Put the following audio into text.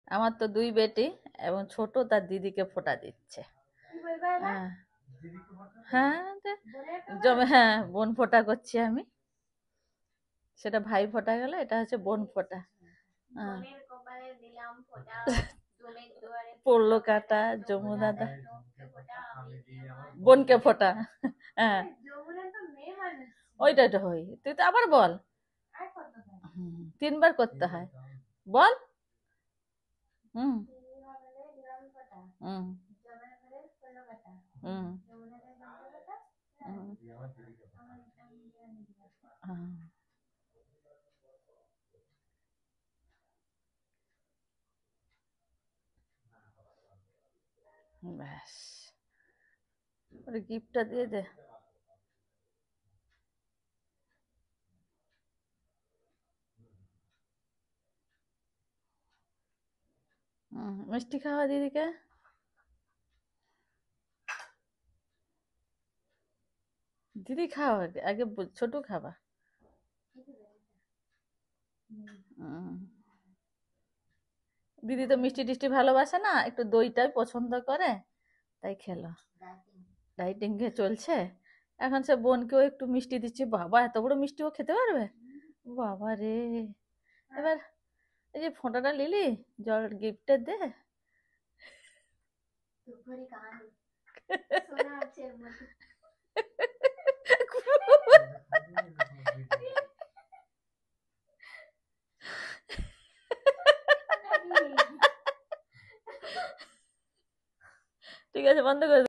আমার তো দুই বেটি, এবং ছোট তার দিদিকে ফোঁটা দিচ্ছে। হ্যাঁ, হ্যাঁ, জমে, হ্যাঁ, বোন ফোঁটা করছি আমি। সেটা ভাই ফোঁটা গেল, এটা হচ্ছে বোন ফোঁটা। হ্যাঁ, পড়লো কাটা, যমুনা বোনকে ফোঁটা। হ্যাঁ, ওইটাই তো হই, তুই তো আবার বল। তিনবার করতে হয়, বল। হুম, হুম, হুম, হুম, ব্যাস, ওরে গিফটটা দিয়ে দে। মিষ্টি খাওয়া দিদিকে। দিদি খাওয়া আগে, আগে ছোট খাবা। হুম, দিদি তো মিষ্টি টিষ্টি ভালোবাসে না, একটু দইটাই পছন্দ করে, তাই খেলো। ডাইটিং এ চলছে এখন, সে বোনকেও একটু মিষ্টি দিচ্ছি। বাবা, এত বড় মিষ্টি ও খেতে পারবে? বাবা রে! এবার এই যে ফোঁটাটা নিলি, জল গিফটে দে। ঠিক আছে, বন্ধ করে দে।